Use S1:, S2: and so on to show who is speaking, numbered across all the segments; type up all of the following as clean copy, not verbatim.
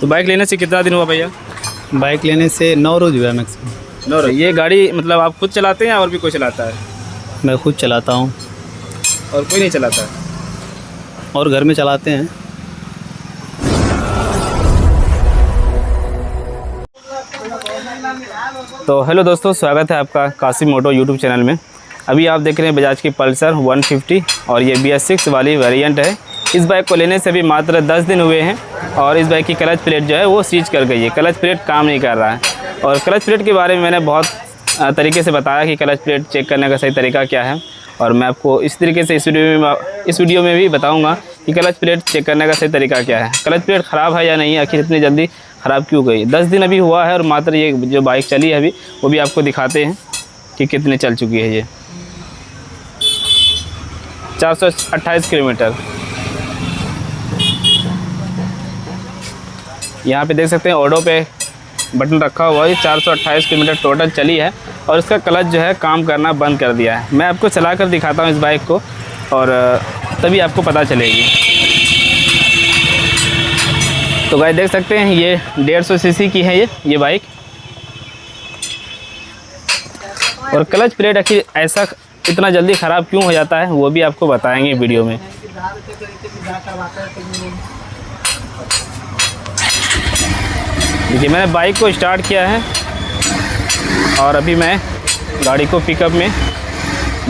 S1: तो बाइक लेने से कितना दिन हुआ भैया?
S2: बाइक लेने से 9 रोज़ हुआ मैक्सिमम।
S1: 9 रोज। ये गाड़ी मतलब आप खुद चलाते हैं या और भी कोई चलाता है?
S2: मैं खुद चलाता हूँ
S1: और कोई नहीं चलाता है?
S2: और घर में चलाते हैं।
S1: तो हेलो दोस्तों, स्वागत है आपका कासिम मोटो यूट्यूब चैनल में। अभी आप देख रहे हैं बजाज की पल्सर 150 और ये BS6 वाली वेरिएंट है। इस बाइक को लेने से भी मात्र 10 दिन हुए हैं और इस बाइक की क्लच प्लेट जो है वो सीज कर गई है। क्लच प्लेट काम नहीं कर रहा है और क्लच प्लेट के बारे में मैंने बहुत तरीके से बताया कि क्लच प्लेट चेक करने का सही तरीका क्या है, और मैं आपको इस तरीके से इस वीडियो में भी बताऊंगा कि क्लच प्लेट चेक करने का सही तरीका क्या है। क्लच प्लेट ख़राब है या नहीं, आखिर इतनी जल्दी ख़राब क्यों गई। 10 दिन अभी हुआ है और मात्र ये जो बाइक चली है अभी वो भी आपको दिखाते हैं कि कितने चल चुकी है। ये 428 किलोमीटर। यहाँ पे देख सकते हैं ऑडो पे बटन रखा हुआ है। 428 किलोमीटर टोटल चली है और इसका क्लच जो है काम करना बंद कर दिया है। मैं आपको चला कर दिखाता हूँ इस बाइक को और तभी आपको पता चलेगी। तो गाइस देख सकते हैं ये 150 सीसी की है ये बाइक, और क्लच प्लेट आखिर ऐसा इतना जल्दी ख़राब क्यों हो जाता है वो भी आपको बताएंगे वीडियो में। देखिए मैंने बाइक को स्टार्ट किया है और अभी मैं गाड़ी को पिकअप में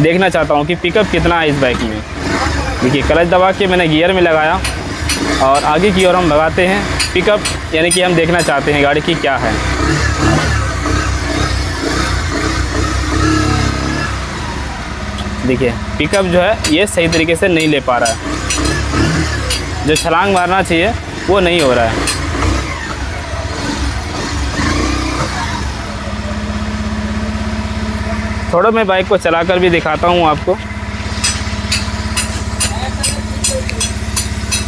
S1: देखना चाहता हूँ कि पिकअप कितना है इस बाइक में। देखिए क्लच दबा के मैंने गियर में लगाया और आगे की ओर हम भगाते हैं पिकअप, यानी कि हम देखना चाहते हैं गाड़ी की क्या है। देखिए पिकअप जो है ये सही तरीके से नहीं ले पा रहा है, जो छलांग मारना चाहिए वो नहीं हो रहा है। थोड़ा मैं बाइक को चलाकर भी दिखाता हूँ आपको।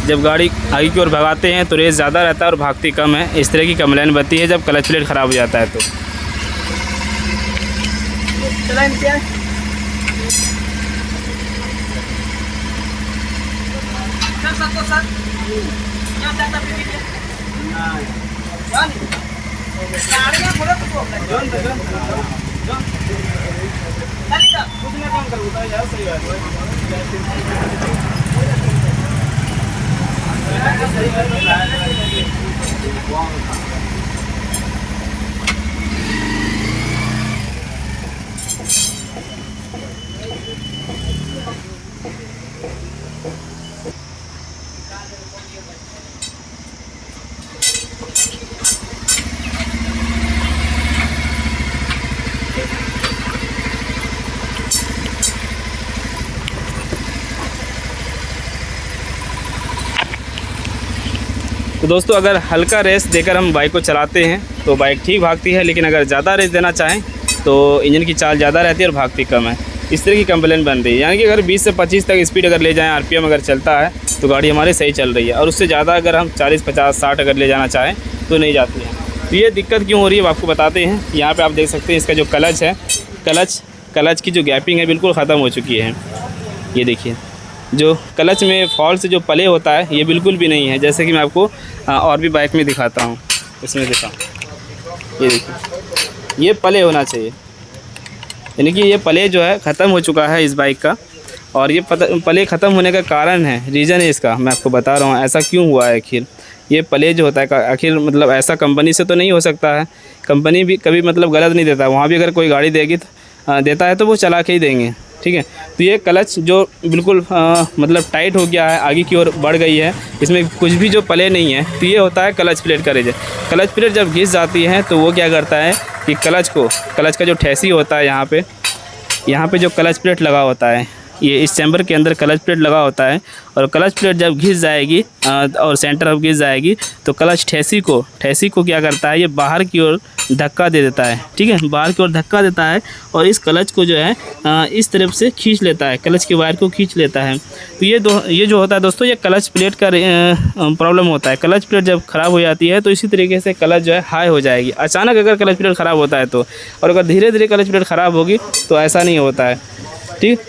S1: जब गाड़ी आगे की ओर भगाते हैं तो रेस ज़्यादा रहता है और भागती कम है। इस तरह की कंप्लेन बनती है जब क्लच प्लेट ख़राब हो जाता है तो। तो दोस्तों अगर हल्का रेस देकर हम बाइक को चलाते हैं तो बाइक ठीक भागती है, लेकिन अगर ज़्यादा रेस देना चाहें तो इंजन की चाल ज़्यादा रहती है और भागती कम है। इस तरह की कंप्लेन बन रही है। यानी कि अगर 20 से 25 तक स्पीड अगर ले जाएं, RPM अगर चलता है तो गाड़ी हमारी सही चल रही है, और उससे ज़्यादा अगर हम 40, 50, 60 अगर ले जाना चाहें तो नहीं जाती है। तो ये दिक्कत क्यों हो रही है आपको बताते हैं। यहाँ पर आप देख सकते हैं इसका जो क्लच है, क्लच की जो गैपिंग है बिल्कुल ख़त्म हो चुकी है। ये देखिए जो क्लच में फॉल्ट जो पले होता है ये बिल्कुल भी नहीं है। जैसे कि मैं आपको और भी बाइक में दिखाता हूँ, इसमें दिखा, ये देखिए ये पले होना चाहिए, यानी कि ये पले जो है ख़त्म हो चुका है इस बाइक का। और ये पले ख़त्म होने का कारण है, रीज़न है इसका, मैं आपको बता रहा हूँ ऐसा क्यों हुआ है। आखिर ये पले जो होता है आखिर मतलब ऐसा कंपनी से तो नहीं हो सकता है। कंपनी भी कभी मतलब गलत नहीं देता, वहाँ भी अगर कोई गाड़ी देगी देता है तो वो चला के ही देंगे, ठीक है। तो ये क्लच जो बिल्कुल मतलब टाइट हो गया है, आगे की ओर बढ़ गई है, इसमें कुछ भी जो पले नहीं है, तो ये होता है क्लच प्लेट का रीजन। क्लच प्लेट जब घिस जाती है तो वो क्या करता है कि क्लच का जो ठेसी होता है, यहाँ पे जो क्लच प्लेट लगा होता है, ये इस चैम्बर के अंदर क्लच प्लेट लगा होता है, और क्लच प्लेट जब घिस जाएगी और सेंटर अब घिस जाएगी तो क्लच ठेसी को क्या करता है, ये बाहर की ओर धक्का दे देता है, ठीक है, बाहर की ओर धक्का देता है और इस क्लच को जो है इस तरफ से खींच लेता है, क्लच के वायर को खींच लेता है। तो ये जो होता है दोस्तों, ये क्लच प्लेट का प्रॉब्लम होता है। क्लच प्लेट जब ख़राब हो जाती है तो इसी तरीके से क्लच जो है हाई हो जाएगी अचानक अगर क्लच प्लेट ख़राब होता है तो, और अगर धीरे धीरे क्लच प्लेट ख़राब होगी तो ऐसा नहीं होता है, ठीक।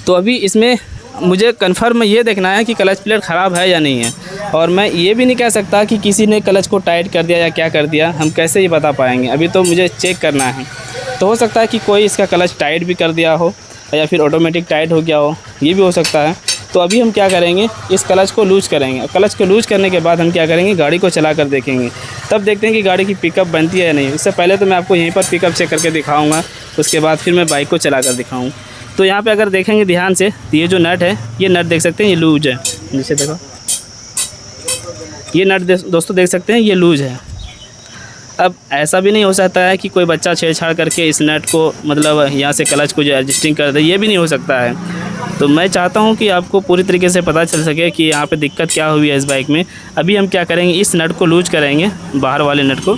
S1: तो अभी इसमें मुझे कंफर्म ये देखना है कि क्लच प्लेट ख़राब है या नहीं है, और मैं ये भी नहीं कह सकता कि किसी ने क्लच को टाइट कर दिया या क्या कर दिया, हम कैसे ये बता पाएंगे, अभी तो मुझे चेक करना है। तो हो सकता है कि कोई इसका क्लच टाइट भी कर दिया हो या फिर ऑटोमेटिक टाइट हो गया हो, ये भी हो सकता है। तो अभी हम क्या करेंगे, इस क्लच को लूज़ करेंगे। क्लच को लूज़ करने के बाद हम क्या करेंगे, गाड़ी को चला कर देखेंगे, तब देखते हैं कि गाड़ी की पिकअप बनती है या नहीं। इससे पहले तो मैं आपको यहीं पर पिकअप चेक करके दिखाऊंगा, उसके बाद फिर मैं बाइक को चला कर दिखाऊँ। तो यहाँ पे अगर देखेंगे ध्यान से, तो ये जो नट है, ये नट देख सकते हैं, ये लूज है। नीचे देखो, ये नट दोस्तों देख सकते हैं, ये लूज है। अब ऐसा भी नहीं हो सकता है कि कोई बच्चा छेड़छाड़ करके इस नट को मतलब यहाँ से क्लच को जो एडजस्टिंग कर दे, ये भी नहीं हो सकता है। तो मैं चाहता हूँ कि आपको पूरी तरीके से पता चल सके कि यहाँ पे दिक्कत क्या हुई है इस बाइक में। अभी हम क्या करेंगे, इस नट को लूज करेंगे, बाहर वाले नट को।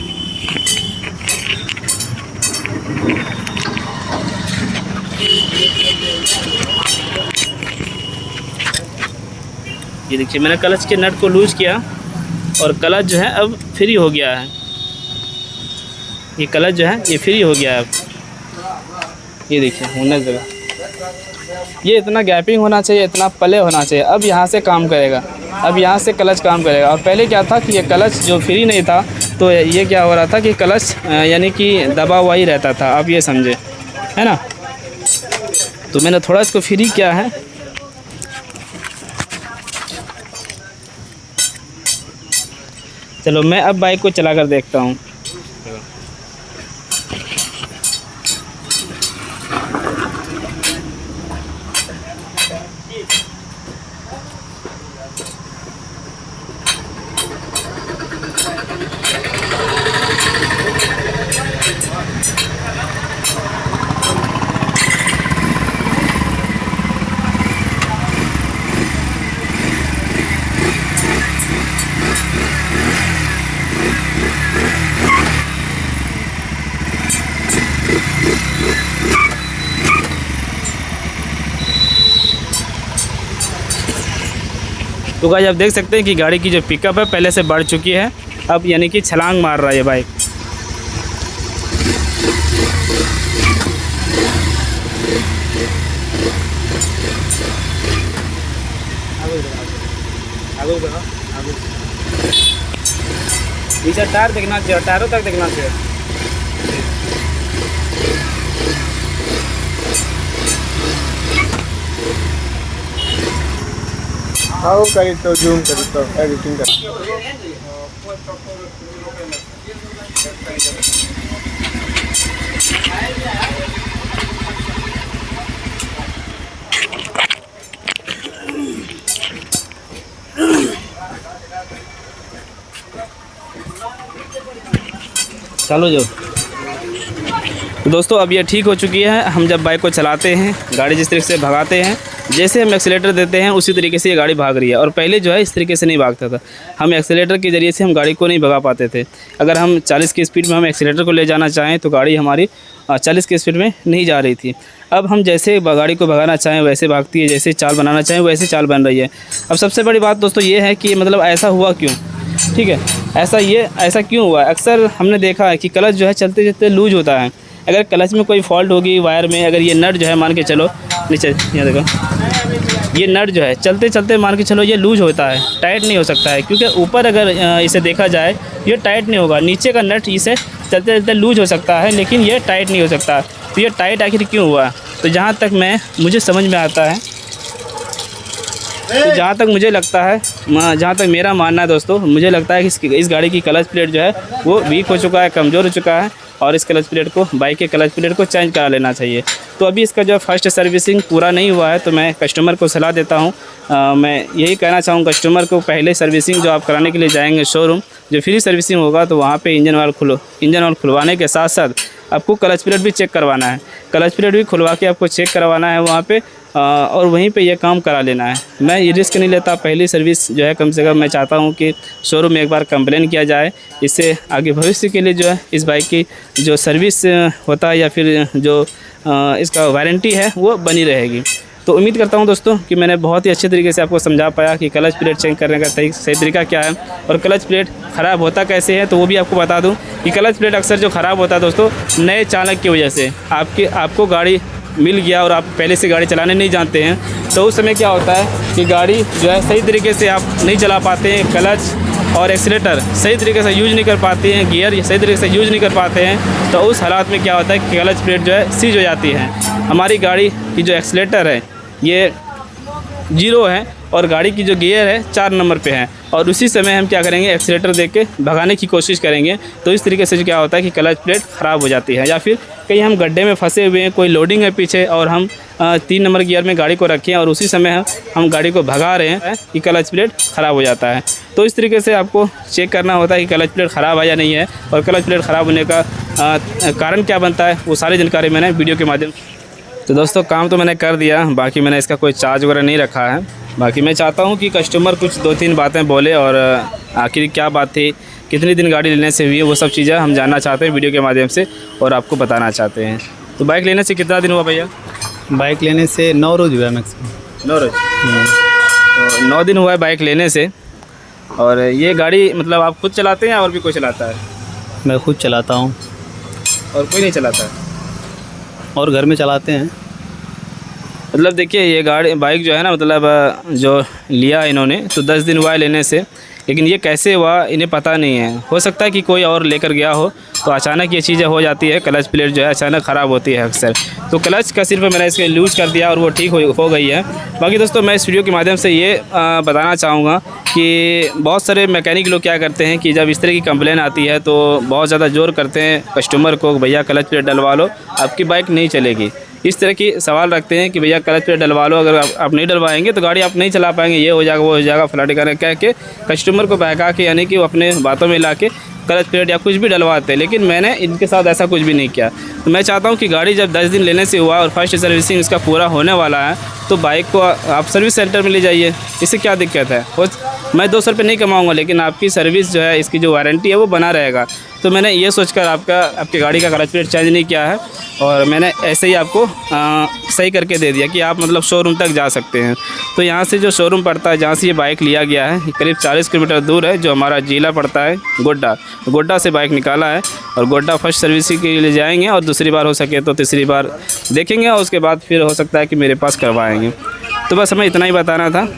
S1: ये देखिए, मैंने क्लच के नट को लूज किया और क्लच जो है अब फ्री हो गया है। ये क्लच जो है ये फ्री हो गया है अब। ये देखिए होने जगह, ये इतना गैपिंग होना चाहिए, इतना पले होना चाहिए। अब यहाँ से काम करेगा, अब यहाँ से क्लच काम करेगा। और पहले क्या था कि ये क्लच जो फ्री नहीं था, तो ये क्या हो रहा था कि क्लच यानी कि दबा हुआ ही रहता था। अब ये समझे, है ना। तो मैंने थोड़ा इसको फ्री किया है। चलो मैं अब बाइक को चला कर देखता हूँ। तो गाइस आप देख सकते हैं कि गाड़ी की जो पिकअप है पहले से बढ़ चुकी है, अब यानी कि छलांग मार रहा है ये बाइक। पीछे टायर देखना चाहिए, टायरों तक देखना चाहिए।
S3: आओ करी तो जूम करी तो एडिटिंग कर।
S1: चलो जो दोस्तों अब ये ठीक हो चुकी है। हम जब बाइक को चलाते हैं, गाड़ी जिस तरीके से भगाते हैं, जैसे हम एक्सीलेटर देते हैं उसी तरीके से ये गाड़ी भाग रही है। और पहले जो है इस तरीके से नहीं भागता था, हम एक्सीलेटर के ज़रिए से हम गाड़ी को नहीं भगा पाते थे। अगर हम 40 की स्पीड में हम एक्सीलेटर को ले जाना चाहें तो गाड़ी हमारी 40 की स्पीड में नहीं जा रही थी। अब हम जैसे गाड़ी को भगाना चाहें वैसे भागती है, जैसे चाल बनाना चाहें वैसे चाल बन रही है। अब सबसे बड़ी बात दोस्तों ये है कि मतलब ऐसा हुआ क्यों, ठीक है, ऐसा क्यों हुआ। अक्सर हमने देखा है कि क्लच जो है चलते चलते लूज होता है। अगर क्लच में कोई फॉल्ट होगी वायर में, अगर ये नट जो है मान के चलो नीचे, यहाँ देखो, ये नट जो है चलते चलते मान के चलो ये लूज होता है, टाइट नहीं हो सकता है। क्योंकि ऊपर अगर इसे देखा जाए ये टाइट नहीं होगा, नीचे का नट इसे चलते चलते लूज हो सकता है लेकिन ये टाइट नहीं हो सकता। तो ये टाइट आखिर क्यों हुआ। तो जहाँ तक मुझे समझ में आता है, तो जहाँ तक मुझे लगता है, जहाँ तक मेरा मानना है दोस्तों, मुझे लगता है कि इस गाड़ी की क्लच प्लेट जो है वो वीक हो चुका है, कमज़ोर हो चुका है। और इस क्लच प्लेट को, बाइक के क्लच प्लेट को चेंज करा लेना चाहिए। तो अभी इसका जो फर्स्ट सर्विसिंग पूरा नहीं हुआ है, तो मैं कस्टमर को सलाह देता हूँ, मैं यही कहना चाहूँगा कस्टमर को, पहले सर्विसिंग जो आप कराने के लिए जाएंगे शोरूम, जो फ्री सर्विसिंग होगा, तो वहाँ पे इंजन ऑयल खुलवाने के साथ साथ आपको क्लच प्लेट भी चेक करवाना है। क्लच प्लेट भी खुलवा के आपको चेक करवाना है वहाँ पे, और वहीं पे ये काम करा लेना है। मैं ये रिस्क नहीं लेता, पहली सर्विस जो है कम से कम मैं चाहता हूँ कि शोरूम में एक बार कंप्लेन किया जाए, इससे आगे भविष्य के लिए जो है इस बाइक की जो सर्विस होता है या फिर जो इसका वारंटी है वो बनी रहेगी। तो उम्मीद करता हूं दोस्तों कि मैंने बहुत ही अच्छे तरीके से आपको समझा पाया कि क्लच प्लेट चेंज करने का सही तरीका क्या है और क्लच प्लेट ख़राब होता कैसे है। तो वो भी आपको बता दूं कि क्लच प्लेट अक्सर जो ख़राब होता है दोस्तों, नए चालक की वजह से आपको गाड़ी मिल गया और आप पहले से गाड़ी चलाने नहीं जानते हैं, तो उस समय क्या होता है कि गाड़ी जो है सही तरीके से आप नहीं चला पाते हैं, क्लच और एक्सीलेटर सही तरीके से यूज़ नहीं कर पाते हैं, गियर सही तरीके से यूज़ नहीं कर पाते हैं, तो उस हालात में क्या होता है कि क्लच प्लेट जो है सीज हो जाती है। हमारी गाड़ी की जो एक्सीलेटर है ये 0 है और गाड़ी की जो गियर है 4 नंबर पे है, और उसी समय हम क्या करेंगे एक्सीलेटर देख के भगाने की कोशिश करेंगे, तो इस तरीके से क्या होता है कि क्लच प्लेट ख़राब हो जाती है। या फिर कहीं हम गड्ढे में फंसे हुए हैं, कोई लोडिंग है पीछे और हम 3 नंबर गियर में गाड़ी को रखे हैं और उसी समय हम गाड़ी को भगा रहे हैं कि क्लच प्लेट ख़राब हो जाता है। तो इस तरीके से आपको चेक करना होता है कि क्लच प्लेट ख़राब है या नहीं है, और क्लच प्लेट ख़राब होने का कारण क्या बनता है, वो सारी जानकारी मैंने वीडियो के माध्यम। तो दोस्तों काम तो मैंने कर दिया, बाकी मैंने इसका कोई चार्ज वगैरह नहीं रखा है। बाकी मैं चाहता हूँ कि कस्टमर कुछ 2-3 बातें बोले और आखिर क्या बात थी, कितनी दिन गाड़ी लेने से हुई है, वो सब चीज़ें हम जानना चाहते हैं वीडियो के माध्यम से और आपको बताना चाहते हैं। तो बाइक लेने से कितना दिन हुआ भैया?
S2: बाइक लेने से 9 रोज़ हुआ मैक्सिमम।
S1: 9 रोज़। तो 9 दिन हुआ है बाइक लेने से। और ये गाड़ी मतलब आप खुद चलाते हैं या और भी कोई चलाता है?
S2: मैं खुद चलाता हूँ।
S1: और कोई नहीं चलाता है?
S2: और घर में चलाते हैं।
S1: मतलब देखिए ये बाइक जो है ना, मतलब जो लिया इन्होंने तो 10 दिन हुआ है लेने से, लेकिन ये कैसे हुआ इन्हें पता नहीं है। हो सकता है कि कोई और लेकर गया हो, तो अचानक ये चीज़ें हो जाती है। क्लच प्लेट जो है अचानक ख़राब होती है अक्सर। तो क्लच का सिर्फ मैंने इसके लूज कर दिया और वो ठीक हो गई है। बाकी दोस्तों मैं इस वीडियो के माध्यम से ये बताना चाहूँगा कि बहुत सारे मैकेनिक लोग क्या करते हैं कि जब इस तरह की कंप्लेन आती है तो बहुत ज़्यादा जोर करते हैं कस्टमर को, भैया क्लच प्लेट डलवा लो, आपकी बाइक नहीं चलेगी। इस तरह की सवाल रखते हैं कि भैया क्लच प्लेट डलवा लो, अगर आप नहीं डलवाएंगे तो गाड़ी आप नहीं चला पाएंगे, ये हो जाएगा वो हो जाएगा फलाटे करने कह के कस्टमर को बहका के, यानी कि वो अपने बातों में ला के क्लच प्लेट या कुछ भी डलवाते हैं। लेकिन मैंने इनके साथ ऐसा कुछ भी नहीं किया। तो मैं चाहता हूं कि गाड़ी जब 10 दिन लेने से हुआ और फर्स्ट सर्विसिंग इसका पूरा होने वाला है, तो बाइक को आप सर्विस सेंटर में ले जाइए। इससे क्या दिक्कत है? मैं 200 रुपये नहीं कमाऊँगा, लेकिन आपकी सर्विस जो है, इसकी जो वारंटी है वो बना रहेगा। तो मैंने ये सोचकर आपकी गाड़ी का क्लच प्लेट चेंज नहीं किया है और मैंने ऐसे ही आपको सही करके दे दिया कि आप मतलब शोरूम तक जा सकते हैं। तो यहाँ से जो शोरूम पड़ता है, जहाँ से ये बाइक लिया गया है, करीब 40 किलोमीटर दूर है, जो हमारा जिला पड़ता है गोड्डा से बाइक निकाला है और गोड्डा फर्स्ट सर्विसिंग के लिए जाएंगे और दूसरी बार हो सके तो तीसरी बार देखेंगे और उसके बाद फिर हो सकता है कि मेरे पास करवाएंगे। तो बस हमें इतना ही बताना था।